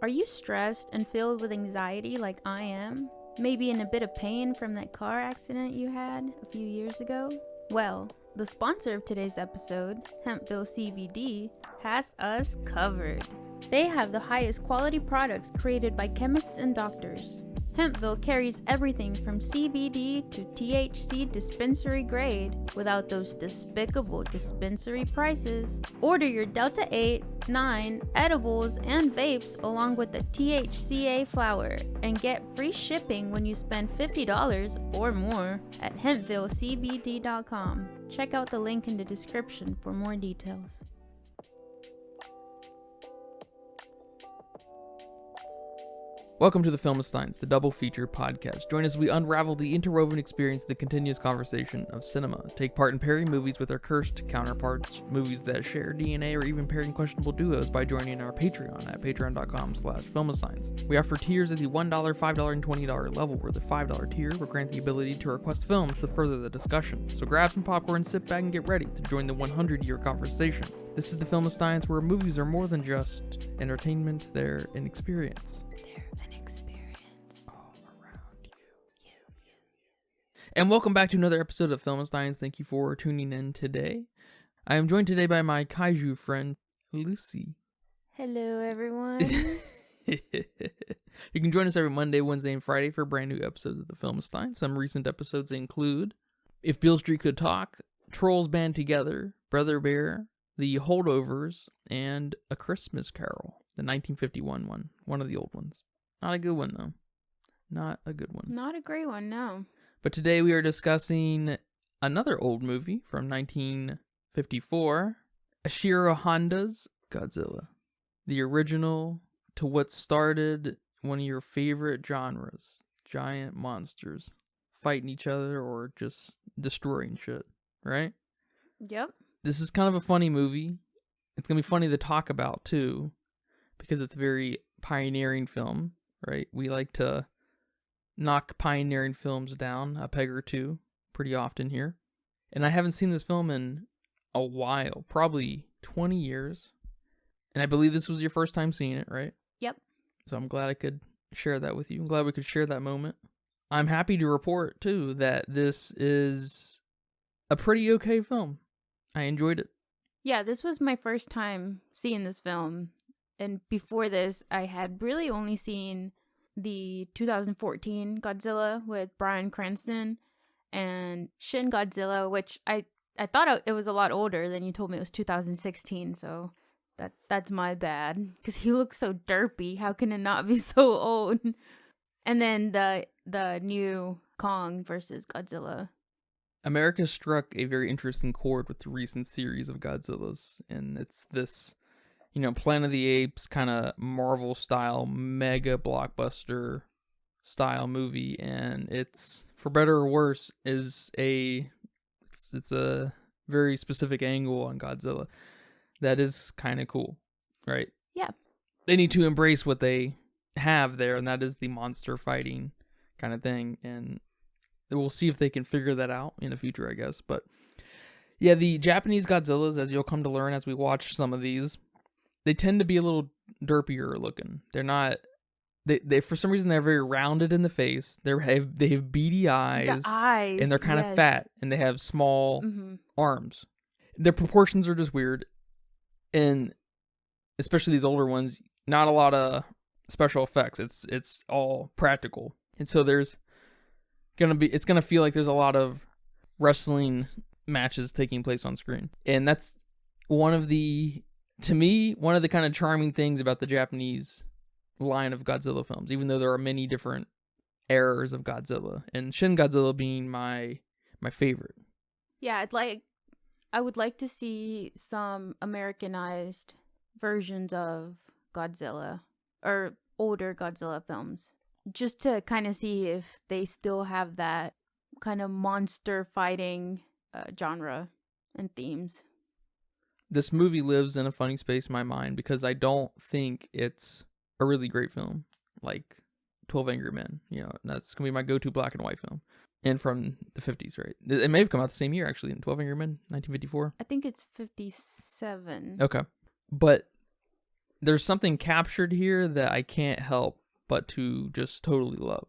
Are you stressed and filled with anxiety like I am? Maybe in a bit of pain from that car accident you had a few years ago? Well, the sponsor of today's episode, Hempville CBD, has us covered. They have the highest quality products created by chemists and doctors. Hempville carries everything from CBD to THC dispensary grade without those despicable dispensary prices. Order your Delta 8, 9 edibles and vapes along with the THCA flower and get free shipping when you spend $50 or more at hempvillecbd.com. Check out the link in the description for more details. Welcome to the Filmistines, the double feature podcast. Join us as we unravel the interwoven experience of the continuous conversation of cinema. Take part in pairing movies with our cursed counterparts, movies that share DNA, or even pairing questionable duos by joining our Patreon at patreon.com/Filmistines. We offer tiers at the $1, $5, and $20 level, where the $5 tier will grant the ability to request films to further the discussion. So grab some popcorn, sit back, and get ready to join the 100-year conversation. This is the Filmistines, where movies are more than just entertainment, they're an experience. And welcome back to another episode of Filmistines. Thank you for tuning in today. I am joined today by my kaiju friend, Lucy. Hello, everyone. You can join us every Monday, Wednesday, and Friday for brand new episodes of the Filmistines. Some recent episodes include If Beale Street Could Talk, Trolls Band Together, Brother Bear, The Holdovers, and A Christmas Carol, the 1951 one of the old ones. Not a good one, though. Not a good one. Not a great one, no. But today we are discussing another old movie from 1954, Ishirō Honda's Godzilla. The original to what started one of your favorite genres, giant monsters fighting each other or just destroying shit, right? Yep. This is kind of a funny movie. It's going to be funny to talk about, too, because it's a very pioneering film, right? We like to knock pioneering films down a peg or two pretty often here. And I haven't seen this film in a while, probably 20 years. And I believe this was your first time seeing it, right? Yep. So I'm glad I could share that with you. I'm glad we could share that moment. I'm happy to report, too, that this is a pretty okay film. I enjoyed it. Yeah, this was my first time seeing this film. And before this, I had really only seen the 2014 Godzilla with Bryan Cranston and Shin Godzilla, which I thought it was a lot older than you told me it was 2016, so that's my bad, because he looks so derpy. How can it not be so old? And then the new Kong versus Godzilla. America struck a very interesting chord with the recent series of Godzillas, and it's this, Planet of the Apes kind of Marvel style, mega blockbuster style movie, and it's, for better or worse, it's a very specific angle on Godzilla that is kind of cool, right? Yeah. They need to embrace what they have there, and that is the monster fighting kind of thing, and we'll see if they can figure that out in the future, I guess. But yeah, the Japanese Godzillas, as you'll come to learn as we watch some of these, they tend to be a little derpier looking. They're not. They for some reason they're very rounded in the face. They have beady eyes. The eyes, and they're kind of fat, and they have small arms. Their proportions are just weird, and especially these older ones, not a lot of special effects. It's all practical, and so it's gonna feel like there's a lot of wrestling matches taking place on screen, and that's one of the kind of charming things about the Japanese line of Godzilla films, even though there are many different eras of Godzilla, and Shin Godzilla being my favorite. Yeah, I would like to see some Americanized versions of Godzilla or older Godzilla films, just to kind of see if they still have that kind of monster fighting genre and themes. This movie lives in a funny space in my mind because I don't think it's a really great film like 12 Angry Men. That's going to be my go-to black and white film. And from the 50s, right? It may have come out the same year, actually, in 12 Angry Men, 1954. I think it's 57. Okay. But there's something captured here that I can't help but to just totally love.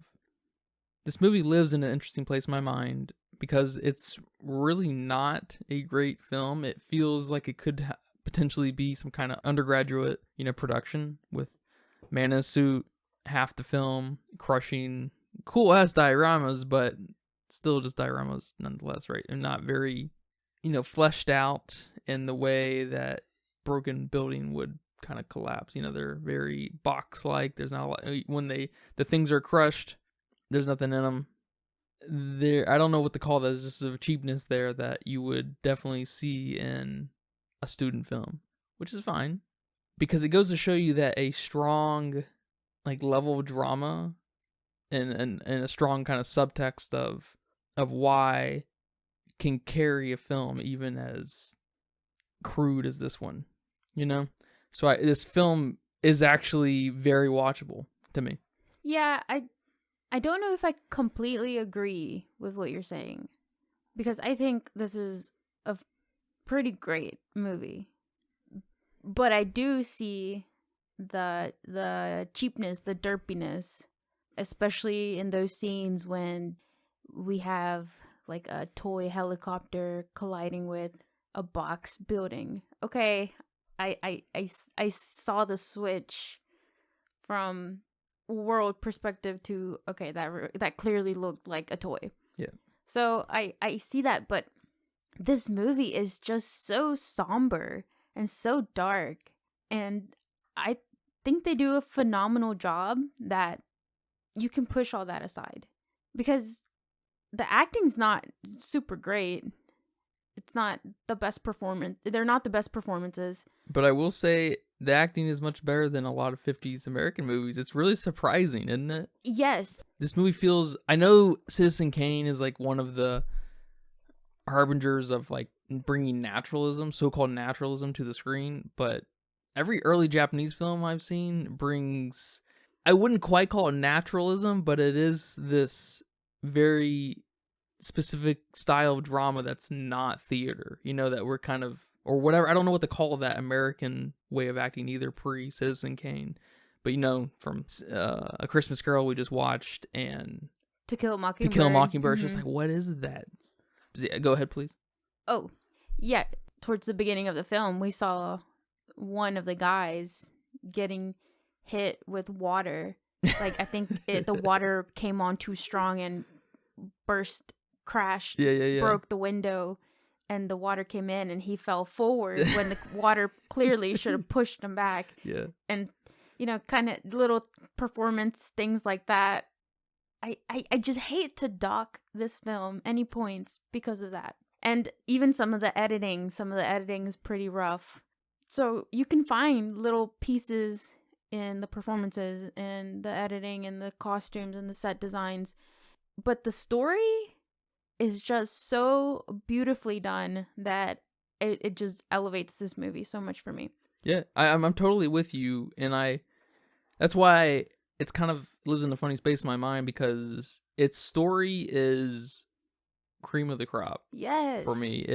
This movie lives in an interesting place in my mind because it's really not a great film. It feels like it could potentially be some kind of undergraduate, production with man in a suit, half the film, crushing cool ass dioramas, but still just dioramas nonetheless, right? And not very, fleshed out in the way that broken building would kind of collapse. They're very box-like. There's not a lot when the things are crushed. There's nothing in them. I don't know what to call that. There's just a cheapness there that you would definitely see in a student film, which is fine because it goes to show you that a strong level of drama and a strong kind of subtext of why can carry a film even as crude as this one, So this film is actually very watchable to me. Yeah, I don't know if I completely agree with what you're saying, because I think this is a pretty great movie, but I do see the cheapness, the derpiness, especially in those scenes when we have like a toy helicopter colliding with a box building. Okay, I saw the switch from world perspective to, okay, that clearly looked like a toy. Yeah. So I see that, but this movie is just so somber and so dark, and I think they do a phenomenal job that you can push all that aside, because the acting's not super great. It's not the best performance. They're not the best performances. But I will say the acting is much better than a lot of 50s American movies. It's really surprising, isn't it? Yes. This movie feels... I know Citizen Kane is one of the harbingers of bringing naturalism, so-called naturalism, to the screen, but every early Japanese film I've seen brings... I wouldn't quite call it naturalism, but it is this very specific style of drama that's not theater, that we're kind of, or whatever. I don't know what to call that American way of acting either, pre-Citizen Kane, but from A Christmas Carol we just watched, and To Kill a Mockingbird. It's just what is that? Go ahead, please. Oh, yeah. Towards the beginning of the film, we saw one of the guys getting hit with water. I think the water came on too strong and crashed, broke the window, and the water came in, and he fell forward when the water clearly should have pushed him back. Yeah. And, kind of little performance things like that. I just hate to dock this film any points because of that. And even some of the editing is pretty rough. So you can find little pieces in the performances and the editing and the costumes and the set designs, but the story is just so beautifully done that it just elevates this movie so much for me. Yeah, I'm totally with you, and that's why it's kind of lives in a funny space in my mind, because its story is cream of the crop. Yes. For me,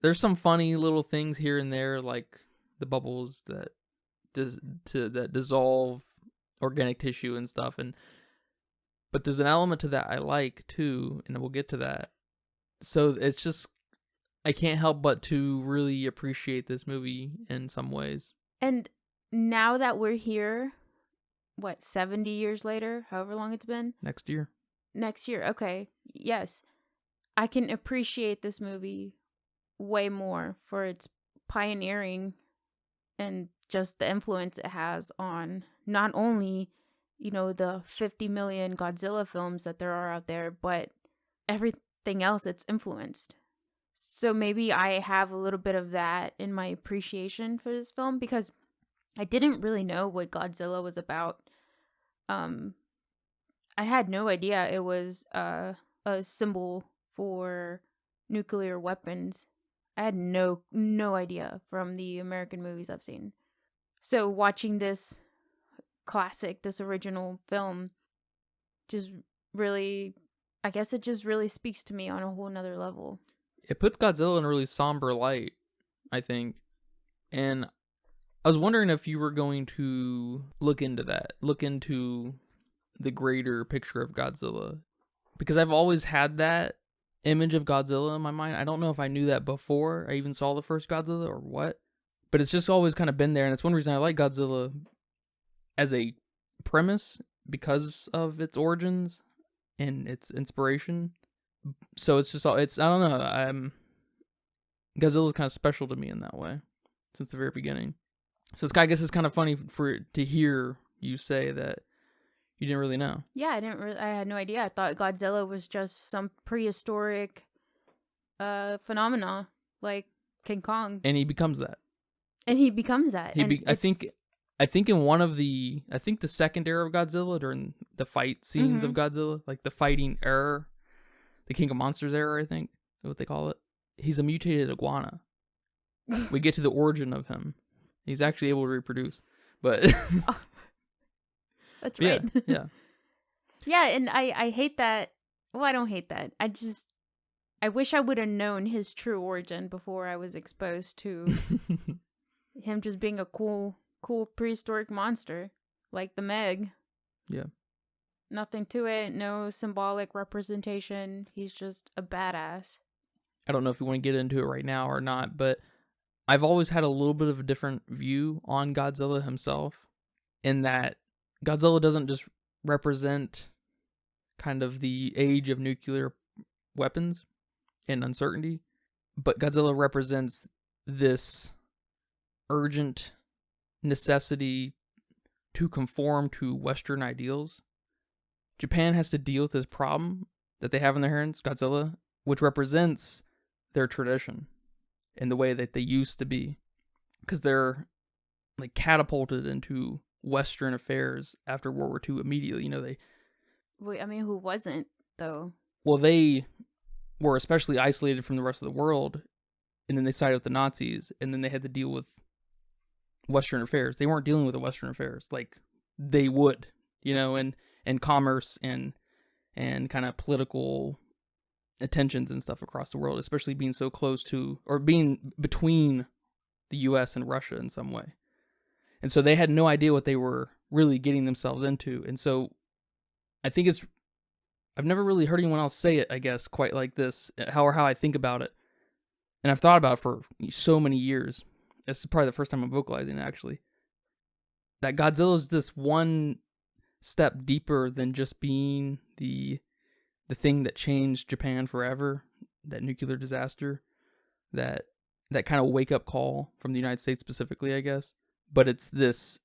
there's some funny little things here and there, like the bubbles that dissolve organic tissue and stuff, but there's an element to that I like too, and we'll get to that. So it's just, I can't help but to really appreciate this movie in some ways. And now that we're here, 70 years later, however long it's been? Next year, okay. Yes. I can appreciate this movie way more for its pioneering and just the influence it has on not only, the 50 million Godzilla films that there are out there, but everything else it's influenced. So maybe I have a little bit of that in my appreciation for this film, because I didn't really know what Godzilla was about. I had no idea it was a symbol for nuclear weapons. I had no idea from the American movies I've seen. So watching this classic, this original film, just really, I guess it just really speaks to me on a whole nother level. It puts Godzilla in a really somber light, I think. And I was wondering if you were going to look into that, look into the greater picture of Godzilla, because I've always had that image of Godzilla in my mind. I don't know if I knew that before I even saw the first Godzilla or what, but it's just always kind of been there, and it's one reason I like Godzilla as a premise, because of its origins and its inspiration. So it's just all, it's, I don't know, Godzilla's kind of special to me in that way since the very beginning. So I guess it's kind of funny to hear you say that you didn't really know. Yeah, I had no idea. I thought Godzilla was just some prehistoric phenomena like King Kong. And he becomes that. I think in one of the second era of Godzilla, during the fight scenes of Godzilla, like the fighting era, the King of Monsters era, I think is what they call it. He's a mutated iguana. We get to the origin of him. He's actually able to reproduce, but oh, that's right. Yeah. Yeah, and I hate that. Well, I don't hate that. I wish I would have known his true origin before I was exposed to him just being a cool prehistoric monster like the Meg. Yeah. Nothing to it, no symbolic representation. He's just a badass. I don't know if you want to get into it right now or not, but I've always had a little bit of a different view on Godzilla himself, in that Godzilla doesn't just represent kind of the age of nuclear weapons and uncertainty, but Godzilla represents this urgent necessity to conform to Western ideals. Japan has to deal with this problem that they have in their hands, Godzilla, which represents their tradition in the way that they used to be, because they're like catapulted into Western affairs after World War II immediately. You know, Wait, I mean, who wasn't though? Well, they were especially isolated from the rest of the world, and then they sided with the Nazis, and then they had to deal with Western affairs. They weren't dealing with the Western affairs like they would, you know, and commerce and kind of political attentions and stuff across the world, especially being so close to, or being between the US and Russia in some way. And so they had no idea what they were really getting themselves into. And so I think I've never really heard anyone else say it, I guess, quite like this, how I think about it. And I've thought about it for so many years. This is probably the first time I'm vocalizing it, actually. That Godzilla is this one step deeper than just being the thing that changed Japan forever, that nuclear disaster, that kind of wake-up call from the United States specifically, I guess. But it's this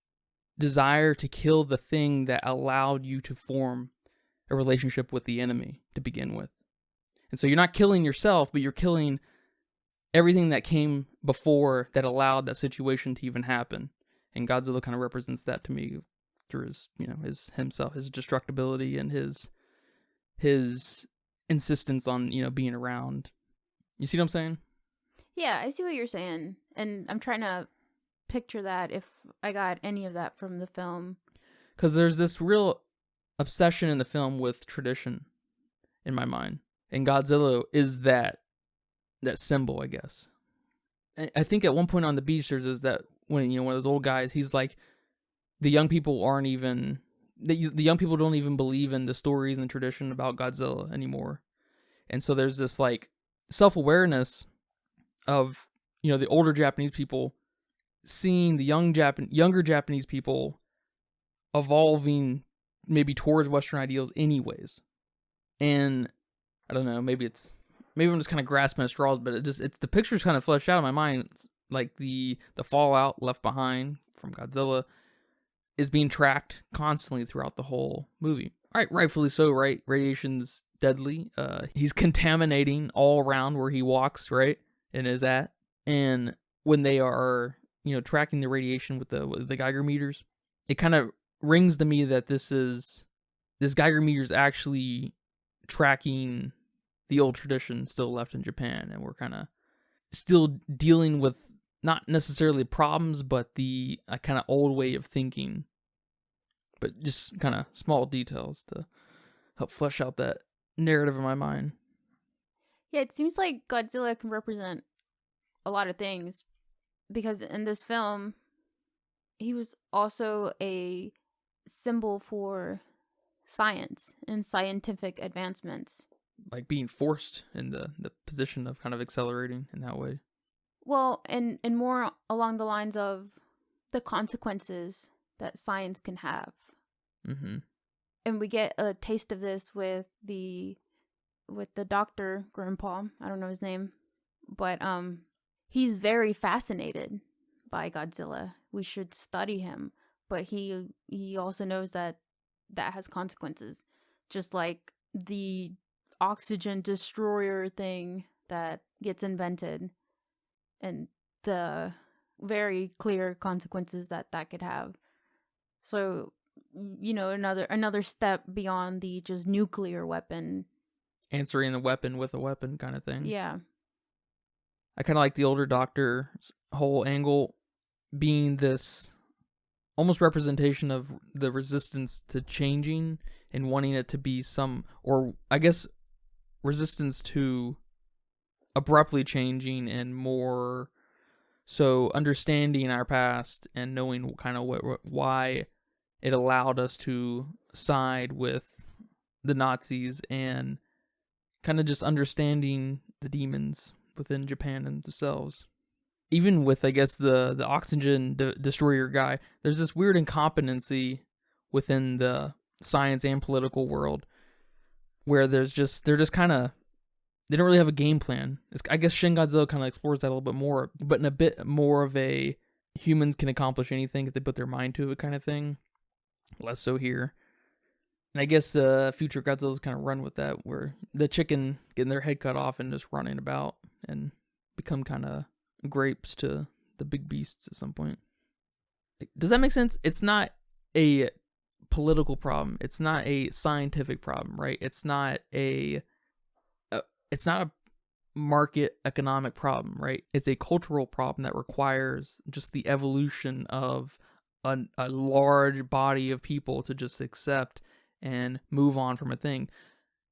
desire to kill the thing that allowed you to form a relationship with the enemy to begin with. And so you're not killing yourself, but you're killing everything that came before that allowed that situation to even happen. And Godzilla kind of represents that to me through his, you know, his destructibility and his insistence on, you know, being around. You see what I'm saying? Yeah, I see what you're saying. And I'm trying to picture that, if I got any of that from the film. Because there's this real obsession in the film with tradition, in my mind. And Godzilla is that symbol, I guess. I think at one point on the beach, there's that, when, you know, one of those old guys, he's like, the young people aren't even, the young people don't even believe in the stories and the tradition about Godzilla anymore. And so there's this like self-awareness of, you know, the older Japanese people seeing the younger Japanese people evolving maybe towards Western ideals anyways. And I don't know, maybe I'm just kind of grasping at straws, but it's the picture's kind of fleshed out in my mind. It's like the fallout left behind from Godzilla is being tracked constantly throughout the whole movie. All right, rightfully so, right? Radiation's deadly. He's contaminating all around where he walks, right? And is at. And when they are, you know, tracking the radiation with the Geiger meters, it kind of rings to me that this Geiger meter's actually tracking the old tradition still left in Japan, and we're kind of still dealing with not necessarily problems, but the kind of old way of thinking, but just kind of small details to help flesh out that narrative in my mind. Yeah, it seems like Godzilla can represent a lot of things, because in this film, he was also a symbol for science and scientific advancements. Like being forced in the position of kind of accelerating in that way. Well, and more along the lines of the consequences that science can have. Mm-hmm. And we get a taste of this with the doctor grandpa. I don't know his name, but he's very fascinated by Godzilla. We should study him, but he also knows that has consequences, just like the oxygen destroyer thing that gets invented, and the very clear consequences that could have. So, another step beyond the just nuclear weapon. Answering the weapon with a weapon kind of thing. Yeah. I kind of like the older doctor's whole angle being this almost representation of the resistance to changing and wanting it to be or I guess resistance to abruptly changing, and more so understanding our past and knowing kind of why it allowed us to side with the Nazis, and kind of just understanding the demons within Japan themselves. Even with, I guess, the oxygen destroyer guy, there's this weird incompetency within the science and political world where they're just kind of, they don't really have a game plan. I guess Shin Godzilla kind of explores that a little bit more, but in a bit more of a humans can accomplish anything if they put their mind to it kind of thing. Less so here. And I guess future Godzillas kind of run with that, where the chicken getting their head cut off and just running about and become kind of grapes to the big beasts at some point. Does that make sense? It's not a political problem. It's not a scientific problem, right? It's not a market economic problem, right? It's a cultural problem that requires just the evolution of a large body of people to just accept and move on from a thing.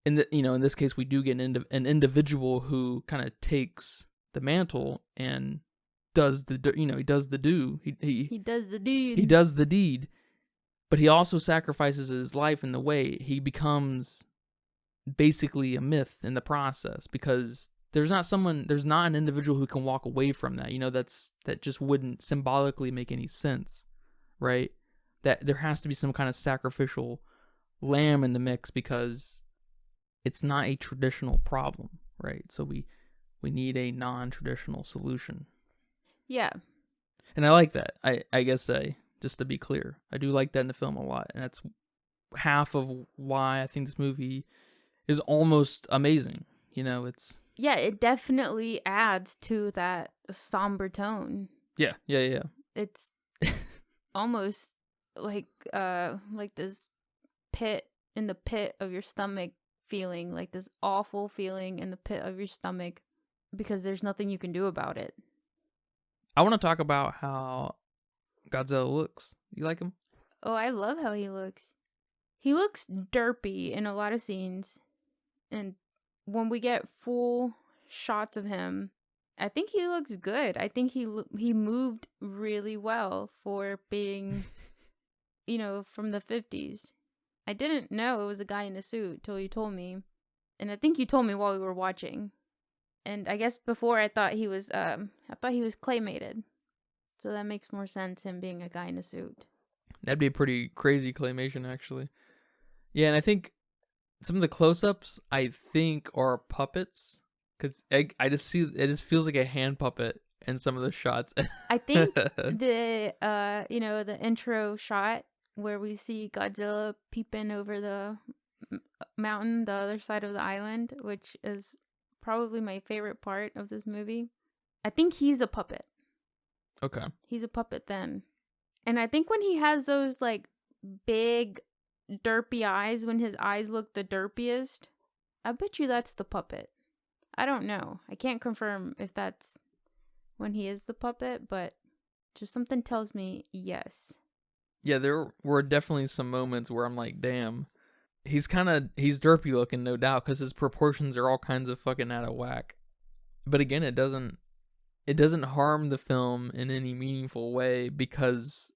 In this case, we do get an individual who kind of takes the mantle and does he does the do. He does the deed. He does the deed. But he also sacrifices his life in the way. He becomes basically a myth in the process, because there's not an individual who can walk away from that. That just wouldn't symbolically make any sense, right? That there has to be some kind of sacrificial lamb in the mix, because it's not a traditional problem, right? So we need a non-traditional solution. Yeah. And I like that. I guess just to be clear, I do like that in the film a lot, and that's half of why I think this movie is almost amazing. Yeah, it definitely adds to that somber tone. Yeah. It's almost like this pit in the pit of your stomach feeling, like this awful feeling in the pit of your stomach, because there's nothing you can do about it. I want to talk about how Godzilla looks. You like him? Oh, I love how he looks. He looks derpy in a lot of scenes. And when we get full shots of him, I think he looks good. I think he moved really well for being, from the 50s. I didn't know it was a guy in a suit till you told me. And I think you told me while we were watching. And I guess before I thought he was claymated. So that makes more sense, him being a guy in a suit. That'd be a pretty crazy claymation, actually. Yeah, and I think some of the close-ups, I think, are puppets. Because I just see, it just feels like a hand puppet in some of the shots. I think the intro shot where we see Godzilla peeping over the mountain, the other side of the island, which is probably my favorite part of this movie. I think he's a puppet. Okay. He's a puppet then. And I think when he has those like big derpy eyes, when his eyes look the derpiest, I bet you that's the puppet. I don't know. I can't confirm if that's when he is the puppet, but just something tells me yes. Yeah, there were definitely some moments where I'm like, damn, he's derpy looking, no doubt, because his proportions are all kinds of fucking out of whack. But again, it doesn't harm the film in any meaningful way, because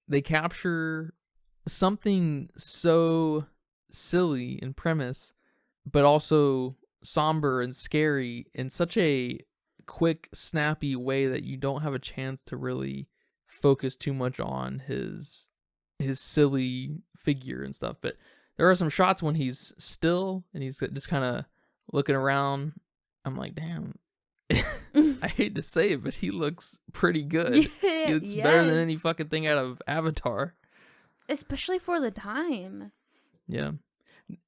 they capture something so silly in premise, but also somber and scary in such a quick, snappy way that you don't have a chance to really focus too much on his silly figure and stuff. But there are some shots when he's still and he's just kind of looking around. I'm like, damn. I hate to say it, but he looks pretty good. Yeah, He looks better than any fucking thing out of Avatar. Especially for the time. Yeah.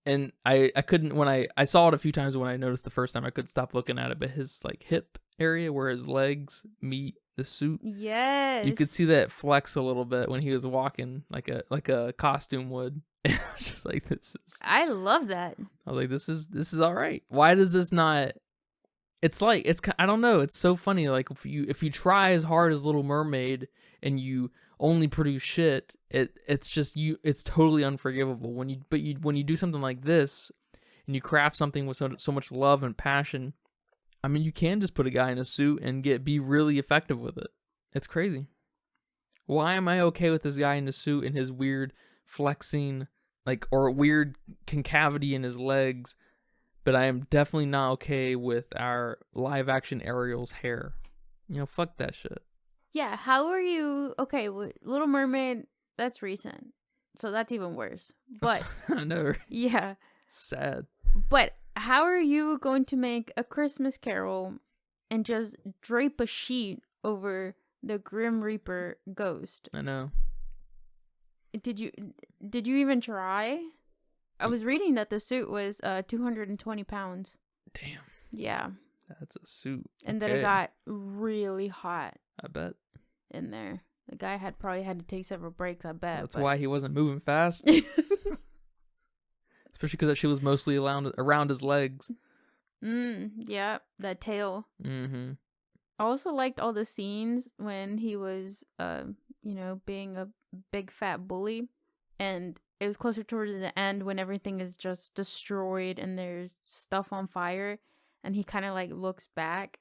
And I couldn't, when I saw it a few times when I noticed the first time, I couldn't stop looking at it, but his like hip area where his legs meet the suit. Yes. You could see that flex a little bit when he was walking like a costume would. I was just like, I love that. I was like, this is all right. Why does this not? It's like I don't know. It's so funny. Like if you try as hard as Little Mermaid and you only produce shit, it's just it's totally unforgivable. When you do something like this and you craft something with so much love and passion, I mean, you can just put a guy in a suit and be really effective with it. It's crazy. Why am I okay with this guy in the suit and his weird flexing, or weird concavity in his legs, but I am definitely not okay with our live action Ariel's hair. Fuck that shit. Yeah, how are you? Okay, Little Mermaid, that's recent, so that's even worse. But I know. Yeah. Sad. But how are you going to make A Christmas Carol and just drape a sheet over the Grim Reaper ghost? I know. Did you even try? I was reading that the suit was 220 pounds. Damn. Yeah. That's a suit. And then it got really hot. I bet. In there. The guy probably had to take several breaks, I bet. That's why he wasn't moving fast. Especially because that shit was mostly around his legs. Yeah, that tail. Mm-hmm. I also liked all the scenes when he was, being a big fat bully. And it was closer towards the end when everything is just destroyed and there's stuff on fire. And he kind of looks back.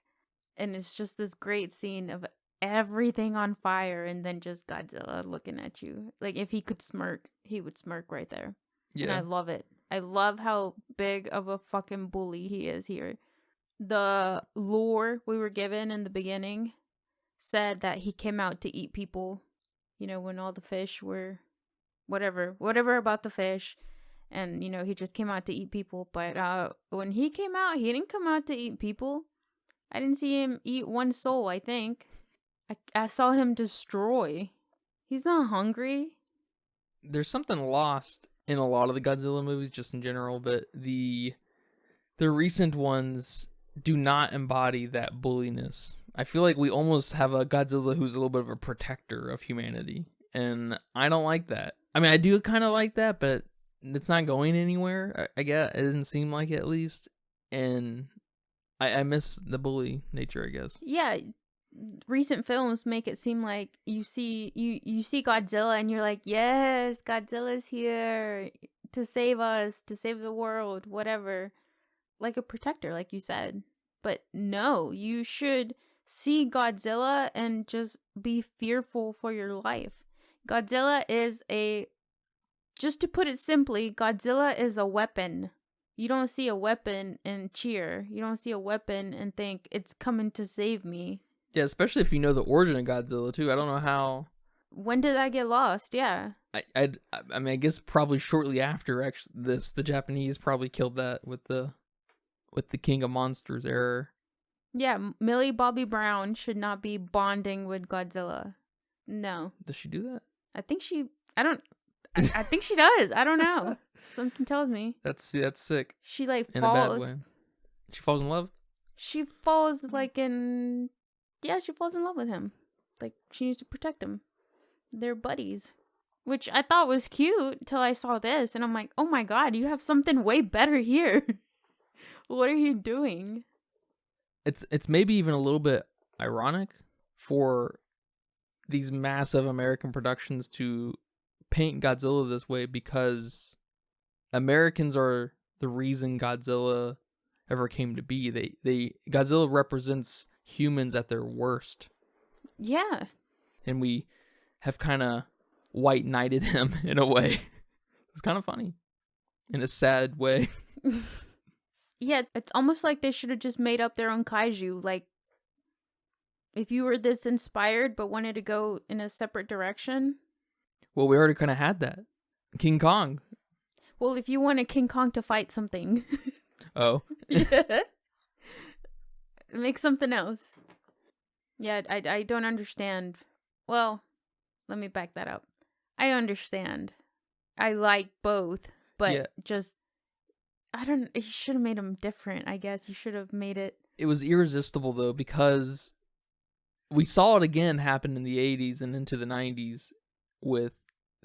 And it's just this great scene of everything on fire and then just Godzilla looking at you. Like, if he could smirk, he would smirk right there. Yeah. And I love it. I love how big of a fucking bully he is here. The lore we were given in the beginning said that he came out to eat people. When all the fish were whatever about the fish. And, he just came out to eat people. But when he came out, he didn't come out to eat people. I didn't see him eat one soul, I think. I saw him destroy. He's not hungry. There's something lost in a lot of the Godzilla movies, just in general, but the recent ones do not embody that bulliness. I feel like we almost have a Godzilla who's a little bit of a protector of humanity, and I don't like that. I mean, I do kind of like that, but it's not going anywhere. I guess it didn't seem like it, at least, and I miss the bully nature, I guess. Yeah, recent films make it seem like you see Godzilla and you're like, yes, Godzilla's here to save us, to save the world, whatever. Like a protector, like you said. But no, you should see Godzilla and just be fearful for your life. Godzilla is just to put it simply, Godzilla is a weapon. You don't see a weapon and cheer. You don't see a weapon and think, it's coming to save me. Yeah, especially if you know the origin of Godzilla, too. I don't know how... When did that get lost? Yeah. I mean, I guess probably shortly after the Japanese probably killed that with the King of Monsters error. Yeah, Millie Bobby Brown should not be bonding with Godzilla. No. Does she do that? I think she... I think she does. I don't know. Something tells me. That's sick. She falls... In a bad way. She falls in love? She falls she falls in love with him. She needs to protect him. They're buddies. Which I thought was cute till I saw this. And I'm like, oh my god, you have something way better here. What are you doing? It's maybe even a little bit ironic for these massive American productions to paint Godzilla this way, because Americans are the reason Godzilla ever came to be. Godzilla represents humans at their worst. Yeah. And we have kind of white knighted him in a way. It's kind of funny in a sad way. Yeah, it's almost like they should have just made up their own kaiju. Like, if you were this inspired but wanted to go in a separate direction. Well, we already kind of had that. King Kong. Well, if you wanted King Kong to fight something. Oh. Yeah. Make something else. Yeah, I don't understand. Well, let me back that up. I understand. I like both, but just, you should have made them different, I guess. You should have made it. It was irresistible, though, because we saw it again happen in the 80s and into the 90s with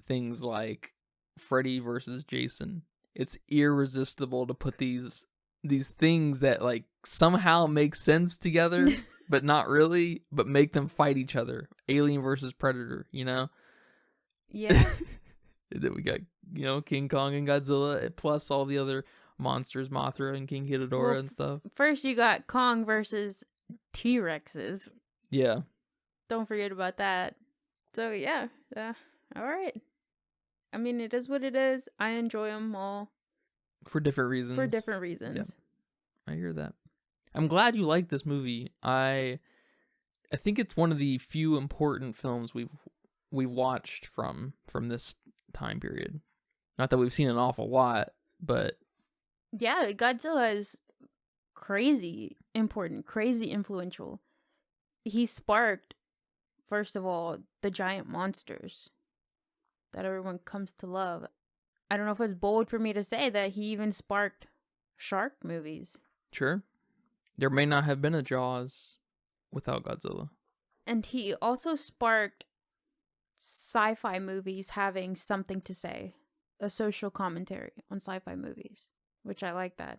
things like Freddy versus Jason. It's irresistible to put these things that like somehow make sense together, but not really, but make them fight each other. Alien versus Predator, you know? Yeah. Then we got, King Kong and Godzilla, plus all the other monsters, Mothra and King Ghidorah and stuff. First you got Kong versus T-Rexes. Yeah. Don't forget about that. So yeah, all right. I mean, it is what it is. I enjoy them all. For different reasons. Yeah. I hear that. I'm glad you like this movie. I think it's one of the few important films we've watched from this time period. Not that we've seen an awful lot, but yeah, Godzilla is crazy important, crazy influential. He sparked, first of all, the giant monsters that everyone comes to love. I don't know if it's bold for me to say that he even sparked shark movies. Sure. There may not have been a Jaws without Godzilla. And he also sparked sci-fi movies having something to say. A social commentary on sci-fi movies, which I like that.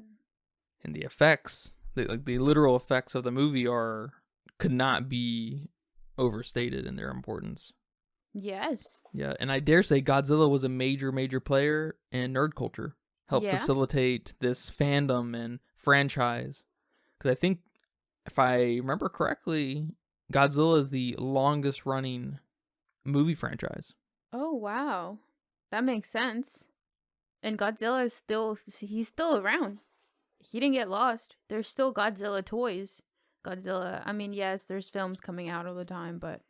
And the effects, the literal effects of the movie could not be overstated in their importance. Yes. Yeah, and I dare say Godzilla was a major player in nerd culture. Helped facilitate this fandom and franchise. Because I think, if I remember correctly, Godzilla is the longest running movie franchise. Oh, wow. That makes sense. And Godzilla is he's still around. He didn't get lost. There's still Godzilla toys. Godzilla, I mean, yes, there's films coming out all the time, but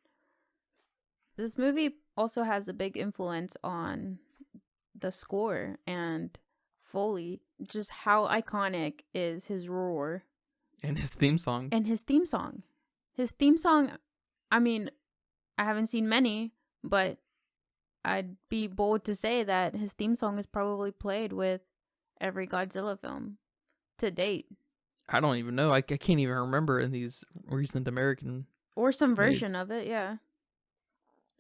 this movie also has a big influence on the score and Foley. Just how iconic is his roar. And his theme song. His theme song, I mean, I haven't seen many, but I'd be bold to say that his theme song is probably played with every Godzilla film to date. I don't even know. I can't even remember in these recent American. Or some version of it, yeah.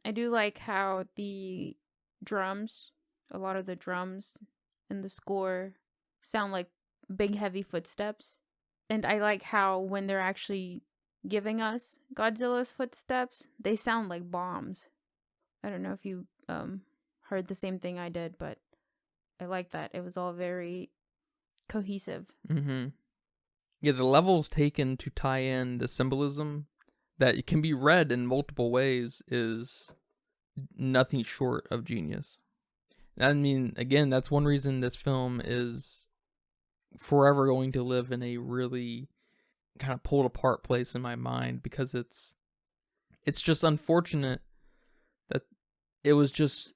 I do like how a lot of the drums in the score sound like big heavy footsteps. And I like how when they're actually giving us Godzilla's footsteps, they sound like bombs. I don't know if you heard the same thing I did, but I like that. It was all very cohesive. Mm-hmm. Yeah, the levels taken to tie in the symbolism that it can be read in multiple ways is nothing short of genius. I mean, again, that's one reason this film is forever going to live in a really kind of pulled apart place in my mind, because it's just unfortunate that it was just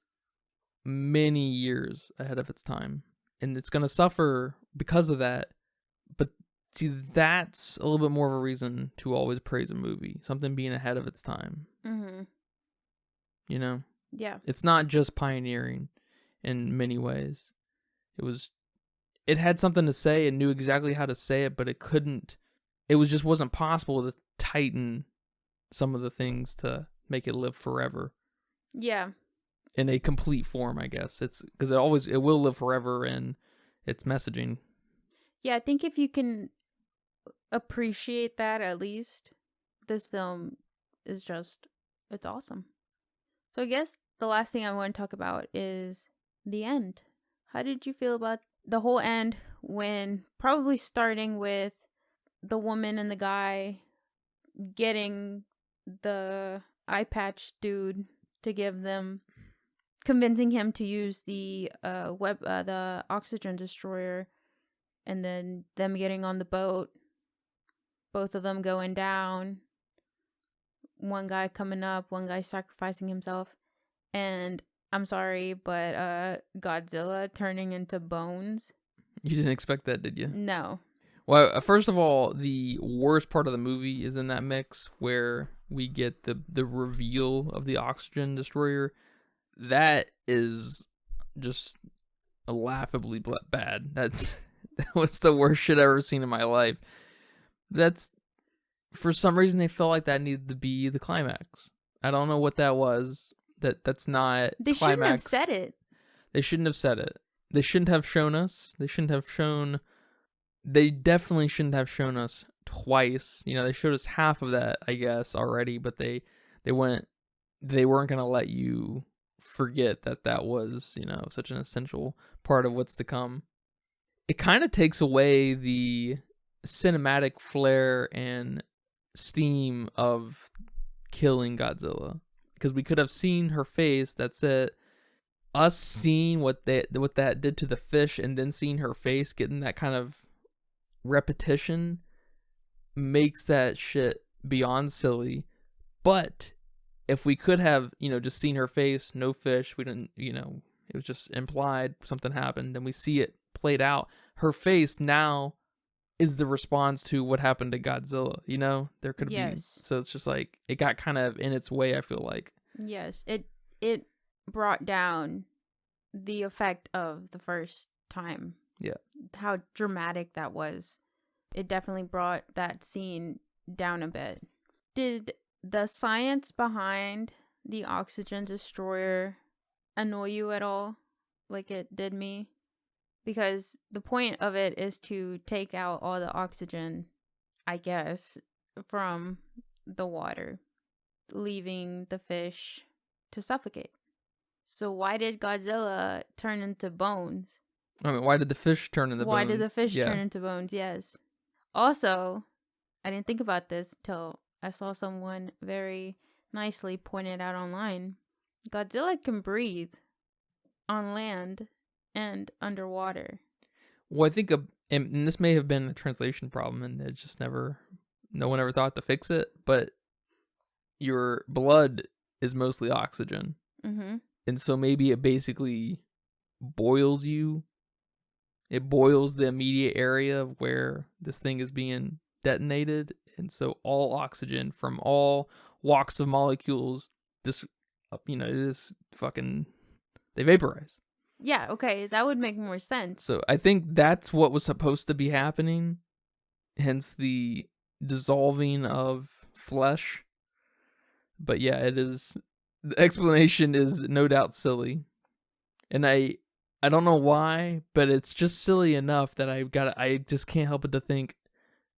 many years ahead of its time, and it's going to suffer because of that. But see, that's a little bit more of a reason to always praise a movie, something being ahead of its time. Mm-hmm. You know? Yeah. It's not just pioneering in many ways. It had something to say and knew exactly how to say it, but wasn't possible to tighten some of the things to make it live forever. Yeah. In a complete form, I guess. It's because it will live forever in its messaging. Yeah, I think if you can appreciate that, at least, this film is it's awesome. So I guess the last thing I want to talk about is the end. How did you feel about the whole end, when probably starting with the woman and the guy getting the eye patch dude to give them convincing him to use the the oxygen destroyer, and then them getting on the boat, both of them going down, one guy coming up, one guy sacrificing himself, and I'm sorry, but Godzilla turning into bones. You didn't expect that, did you? No. Well, first of all, the worst part of the movie is in that mix where we get the reveal of the oxygen destroyer. That is just laughably bad. That was the worst shit I've ever seen in my life. That's, for some reason, they felt like that needed to be the climax. I don't know what that was. That's not They climax. shouldn't have said it. They shouldn't have said it. They shouldn't have shown us. They shouldn't have shown. They definitely shouldn't have shown us twice. You know, they showed us half of that, I guess, already, but they weren't gonna let you forget that was, you know, such an essential part of what's to come. It kind of takes away the cinematic flair and steam of killing Godzilla, because we could have seen her face. That's it. Us seeing what that did to the fish, and then seeing her face, getting that kind of repetition, makes that shit beyond silly. But if we could have, you know, just seen her face, no fish, we didn't, you know, it was just implied something happened, and we see it played out. Her face now is the response to what happened to Godzilla, you know? There could be. So it's just like, it got kind of in its way, I feel like. Yes, it brought down the effect of the first time. Yeah. How dramatic that was. It definitely brought that scene down a bit. Did the science behind the oxygen destroyer annoy you at all, like it did me? Because the point of it is to take out all the oxygen, I guess, from the water, leaving the fish to suffocate. So why did Godzilla turn into bones? I mean, why did the fish turn into bones? Why did the fish turn into bones? Yes. Also, I didn't think about this till I saw someone very nicely point it out online. Godzilla can breathe on land and underwater. Well, I think, and this may have been a translation problem, and it just no one ever thought to fix it, but your blood is mostly oxygen. Mm-hmm. And so maybe it basically boils you. It boils the immediate area of where this thing is being detonated. And so all oxygen from all walks of molecules, just, you know, it is fucking, they vaporize. Yeah, okay, that would make more sense. So I think that's what was supposed to be happening. Hence the dissolving of flesh. But yeah, it is, the explanation is no doubt silly. And I don't know why, but it's just silly enough that I just can't help but to think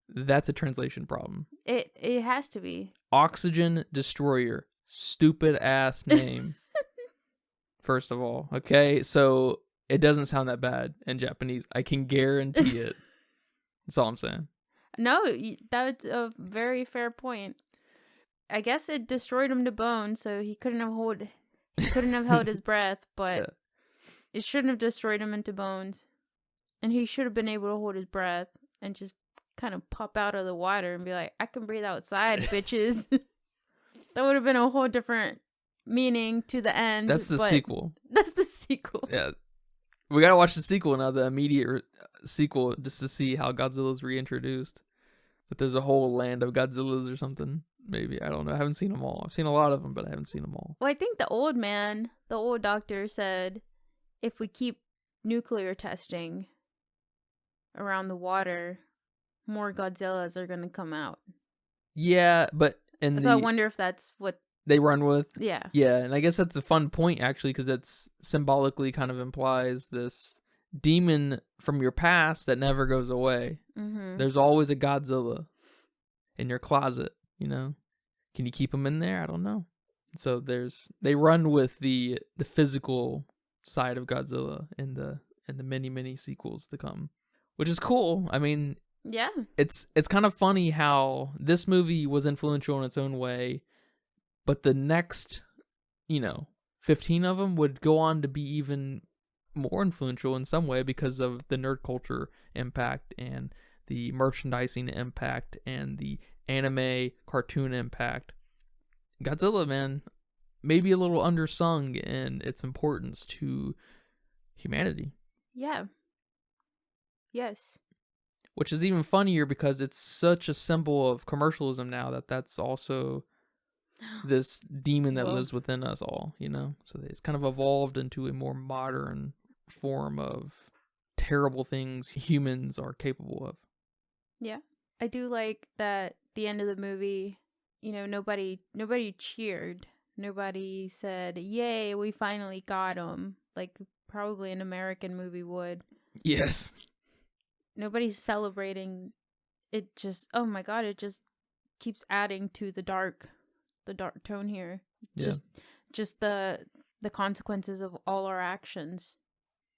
that's a translation problem. It has to be. Oxygen Destroyer. Stupid ass name. First of all, okay? So it doesn't sound that bad in Japanese. I can guarantee it. That's all I'm saying. No, that's a very fair point. I guess it destroyed him to bone, so he couldn't have held his breath, but yeah. It shouldn't have destroyed him into bones. And he should have been able to hold his breath and just kind of pop out of the water and be like, I can breathe outside, bitches. That would have been a whole different meaning to the end. That's the sequel. That's the sequel. Yeah. We gotta watch the sequel now, the immediate sequel, just to see how Godzilla's reintroduced. But there's a whole land of Godzillas or something. Maybe. I don't know. I haven't seen them all. I've seen a lot of them, but I haven't seen them all. Well, I think the old doctor said, if we keep nuclear testing around the water, more Godzillas are going to come out. Yeah, but... I wonder if that's what... they run with? Yeah. Yeah, and I guess that's a fun point, actually, because that's symbolically kind of implies this demon from your past that never goes away. Mm-hmm. There's always a Godzilla in your closet, you know? Can you keep them in there? I don't know. So they run with the physical side of Godzilla in the many sequels to come, which is cool. I mean, yeah, it's kind of funny how this movie was influential in its own way, but the next, 15 of them would go on to be even more influential in some way because of the nerd culture impact and the merchandising impact and the anime cartoon impact. Godzilla, man, maybe a little undersung in its importance to humanity. Yeah. Yes. Which is even funnier because it's such a symbol of commercialism now that's also this demon that lives within us all, you know? So it's kind of evolved into a more modern form of terrible things humans are capable of. Yeah. I do like that the end of the movie, you know, nobody cheered. Nobody said, "Yay, we finally got him." Like probably an American movie would. Yes. Nobody's celebrating. It just, oh my god, it just keeps adding to the dark tone here. Yeah. Just the consequences of all our actions,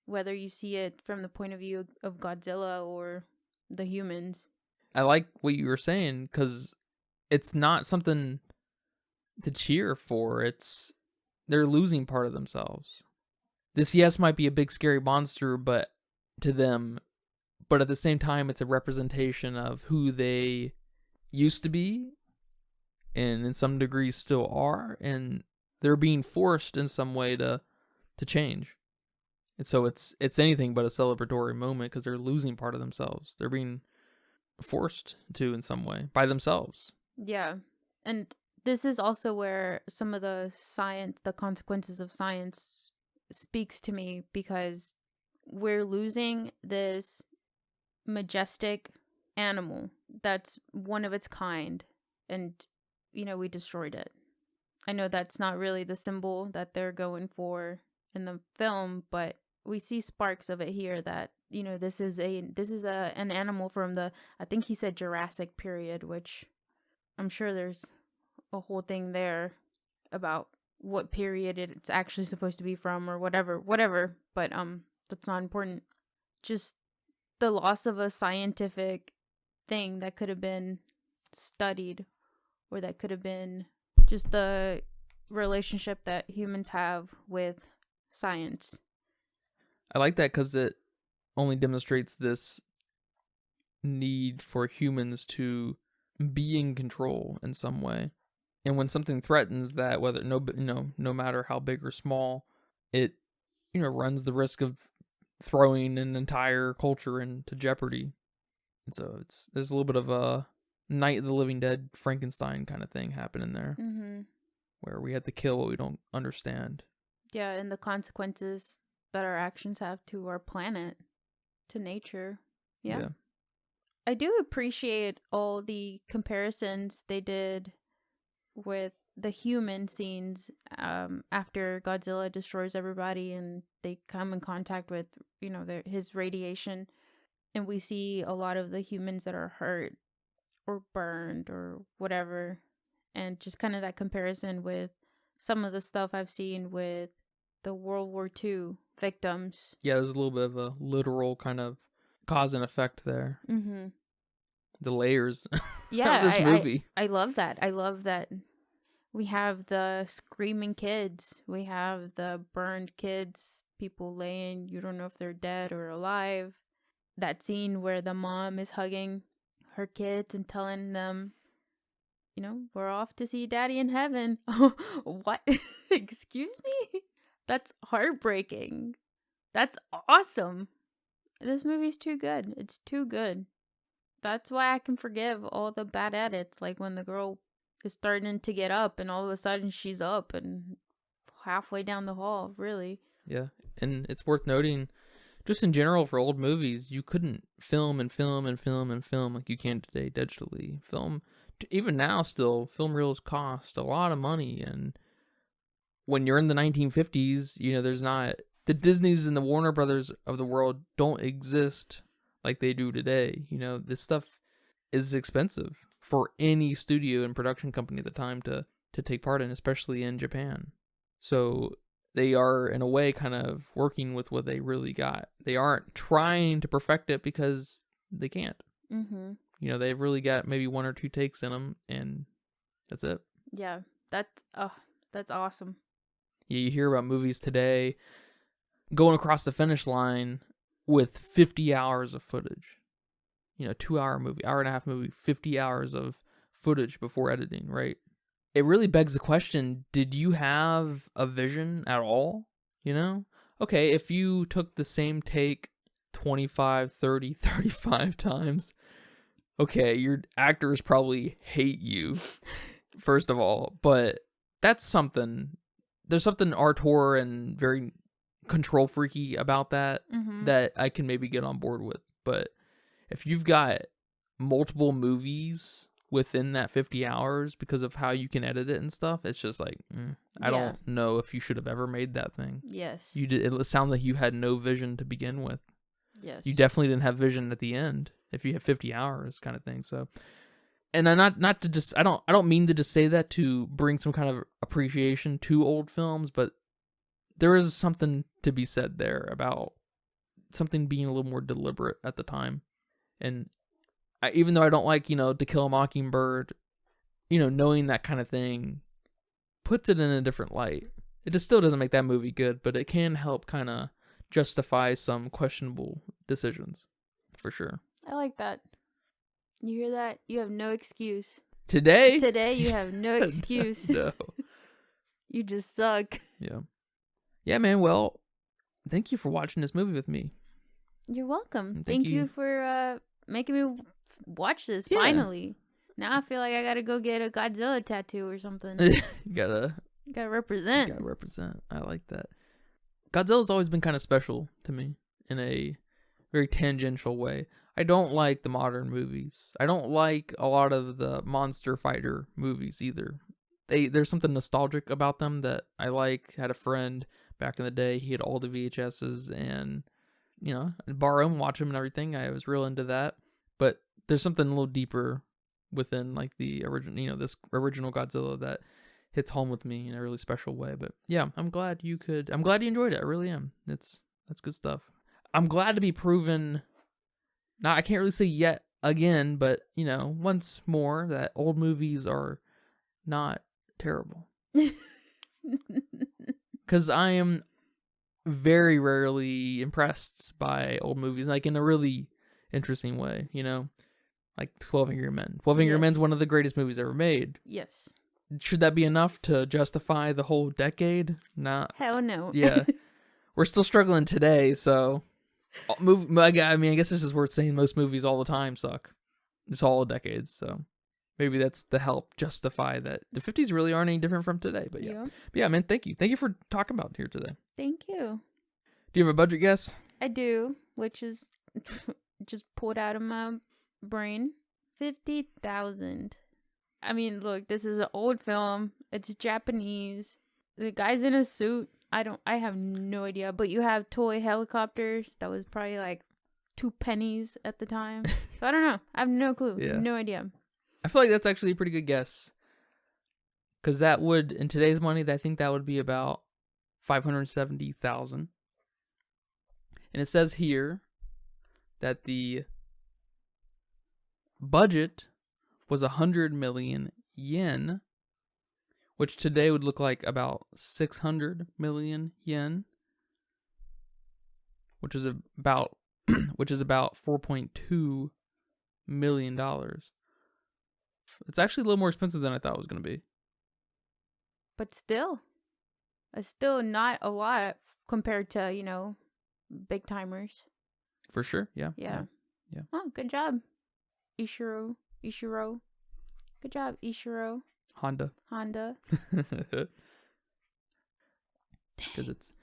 whether you see it from the point of view of Godzilla or the humans. I like what you were saying because it's not something to cheer for. They're losing part of themselves. This, yes, might be a big scary monster, but to them, but at the same time, it's a representation of who they used to be, and in some degree still are, and they're being forced in some way to change. And so it's anything but a celebratory moment because they're losing part of themselves. They're being forced to in some way by themselves. Yeah. And this is also where some of the consequences of science speaks to me, because we're losing this majestic animal that's one of its kind, and you know, we destroyed it. I know that's not really the symbol that they're going for in the film, but we see sparks of it here that, you know, this is an animal from the, I think he said Jurassic period, which I'm sure there's a whole thing there about what period it's actually supposed to be from or whatever, but that's not important. Just the loss of a scientific thing that could have been studied, or that could have been just the relationship that humans have with science. I like that because it only demonstrates this need for humans to be in control in some way. And when something threatens that, whether no matter how big or small, it runs the risk of throwing an entire culture into jeopardy. And so there's a little bit of a Night of the Living Dead, Frankenstein kind of thing happening there, where we have to kill what we don't understand. Yeah, and the consequences that our actions have to our planet, to nature. Yeah. I do appreciate all the comparisons they did with the human scenes after Godzilla destroys everybody and they come in contact with, his radiation, and we see a lot of the humans that are hurt or burned or whatever, and just kind of that comparison with some of the stuff I've seen with the World War II victims. Yeah, there's a little bit of a literal kind of cause and effect there. Mm-hmm. The layers of this movie. I love that. I love that we have the screaming kids. We have the burned kids, people laying, you don't know if they're dead or alive. That scene where the mom is hugging her kids and telling them, we're off to see Daddy in heaven. What? Excuse me? That's heartbreaking. That's awesome. This movie's too good. It's too good. That's why I can forgive all the bad edits, like when the girl is starting to get up and all of a sudden she's up and halfway down the hall, really. Yeah, and it's worth noting, just in general for old movies, you couldn't film and film and film and film like you can today digitally. Even now still, film reels cost a lot of money, and when you're in the 1950s, there's not, the Disneys and the Warner Brothers of the world don't exist like they do today. This stuff is expensive for any studio and production company at the time to take part in, especially in Japan. So they are, in a way, kind of working with what they really got. They aren't trying to perfect it because they can't. Mm-hmm. They've really got maybe one or two takes in them, and that's it. Yeah, that's awesome. You hear about movies today going across the finish line with 50 hours of footage. 2-hour movie, hour and a half movie, 50 hours of footage before editing, right? It really begs the question, did you have a vision at all? Okay, if you took the same take 25, 30, 35 times, okay, your actors probably hate you, first of all, but that's something. There's something auteur and very control freaky about that that I can maybe get on board with. But if you've got multiple movies within that 50 hours because of how you can edit it and stuff, it's just like, I don't know if you should have ever made that thing. Yes. You did. It sounds like you had no vision to begin with. Yes. You definitely didn't have vision at the end if you have 50 hours kind of thing. So, and I not to just, I don't mean to just say that to bring some kind of appreciation to old films, but there is something to be said there about something being a little more deliberate at the time. And even though I don't like, To Kill a Mockingbird, knowing that kind of thing puts it in a different light. It just still doesn't make that movie good, but it can help kind of justify some questionable decisions, for sure. I like that. You hear that? You have no excuse. Today you have no excuse. No. You just suck. Yeah, man. Well, thank you for watching this movie with me. You're welcome. Thank you for making me watch this, finally. Now I feel like I gotta go get a Godzilla tattoo or something. You gotta represent. You gotta represent. I like that. Godzilla's always been kind of special to me in a very tangential way. I don't like the modern movies. I don't like a lot of the monster fighter movies either. There's something nostalgic about them that I like. I had a friend back in the day. He had all the VHSs and, I'd borrow them, watch them and everything. I was real into that. But there's something a little deeper within like the original, this original Godzilla that hits home with me in a really special way. But yeah, I'm glad you enjoyed it. I really am. That's good stuff. I'm glad to be proven. Now, I can't really say yet again, but once more that old movies are not terrible. Because I am very rarely impressed by old movies, like in a really interesting way, like 12 Angry Men. 12 Angry Men's one of the greatest movies ever made. Yes. Should that be enough to justify the whole decade? Nah. Hell no. Yeah. We're still struggling today, so I guess this is worth saying. Most movies all the time suck. It's all decades, so maybe that's the help justify that the 50s really aren't any different from today. But yeah, man, thank you for talking about it here today. Thank you. Do you have a budget guess? I do, which is just pulled out of my brain. 50,000. I mean, look, this is an old film. It's Japanese. The guy's in a suit. I have no idea, but you have toy helicopters. That was probably like 2 pennies at the time. So I don't know. I have no clue. Yeah. No idea. I feel like that's actually a pretty good guess. Because that would, in today's money, I think that would be about 570,000. And it says here that the budget was 100 million yen, which today would look like about 600 million yen, which is about $4.2 million. It's actually a little more expensive than I thought it was going to be. But still, it's still not a lot compared to, big timers. For sure, yeah. Oh, good job, Ishirō. Good job, Ishirō. Honda. Because it's...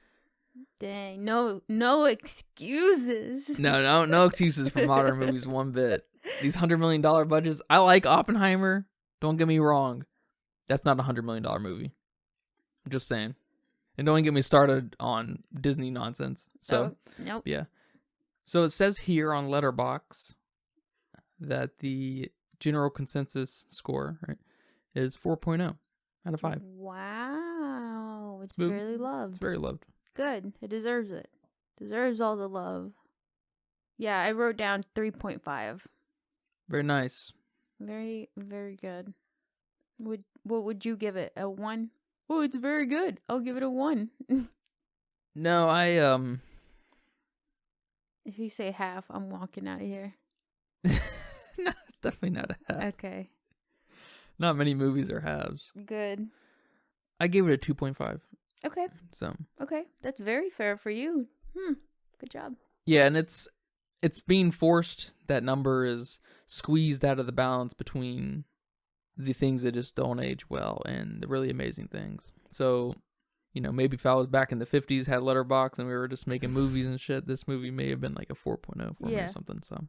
Dang, no excuses. No excuses for modern movies one bit. These $100 million budgets. I like Oppenheimer. Don't get me wrong. That's not a $100 million movie. I'm just saying. And don't get me started on Disney nonsense. So, nope. Yeah. So it says here on Letterboxd that the general consensus score, right, is 4.0 out of 5. Wow. It's very loved. It's very loved. Good. It deserves it. Deserves all the love. Yeah, I wrote down 3.5. Very nice. Very, very good. What would you give it? A 1? Oh, it's very good. I'll give it a 1. No, If you say half, I'm walking out of here. No, it's definitely not a half. Okay. Not many movies are halves. Good. I gave it a 2.5. Okay. So. Okay, that's very fair for you. Good job. Yeah, and it's being forced. That number is squeezed out of the balance between the things that just don't age well and the really amazing things. So, maybe if I was back in the 50s, had Letterboxd, and we were just making movies and shit, this movie may have been like a 4.0 for me or something. So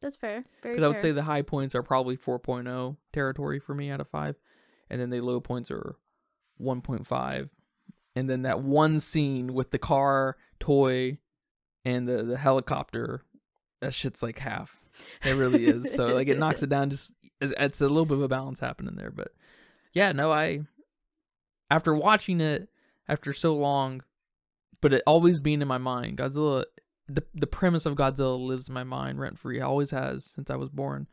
that's fair. Very fair. I would say the high points are probably 4.0 territory for me out of 5, and then the low points are 1.5. And then that one scene with the car, toy, and the helicopter, that shit's like half. It really is. So like it knocks it down. Just it's a little bit of a balance happening there. But yeah, no, after watching it after so long, but it always being in my mind, Godzilla, the premise of Godzilla lives in my mind rent free. It always has since I was born.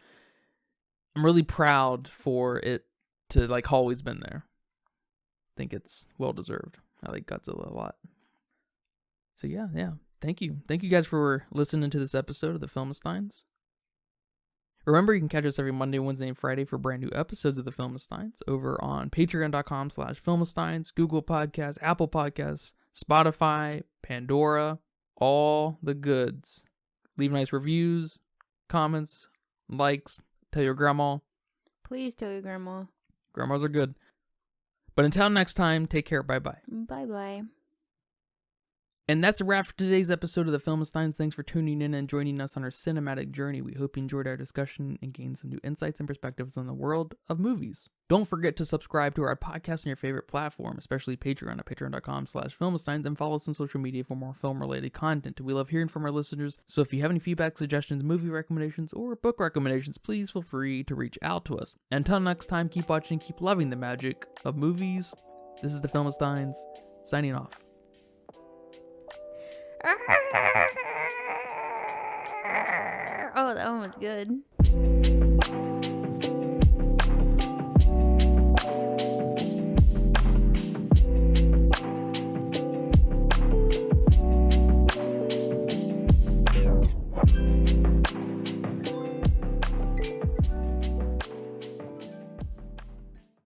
I'm really proud for it to like always been there. I think it's well deserved. I like Godzilla a lot. So yeah. Thank you guys for listening to this episode of the Filmsteins. Remember, you can catch us every Monday, Wednesday, and Friday for brand new episodes of the Filmsteins over on patreon.com/Filmsteins, Google Podcasts, Apple Podcasts, Spotify, Pandora, all the goods. Leave nice reviews, comments, likes, tell your grandma. Please tell your grandma. Grandmas are good. But until next time, take care. Bye-bye. Bye-bye. And that's a wrap for today's episode of the Filmsteins. Thanks for tuning in and joining us on our cinematic journey. We hope you enjoyed our discussion and gained some new insights and perspectives on the world of movies. Don't forget to subscribe to our podcast on your favorite platform, especially Patreon at patreon.com/Filmsteins, and follow us on social media for more film-related content. We love hearing from our listeners, so if you have any feedback, suggestions, movie recommendations, or book recommendations, please feel free to reach out to us. Until next time, keep watching, keep loving the magic of movies. This is the Filmsteins, signing off. Oh, that one was good.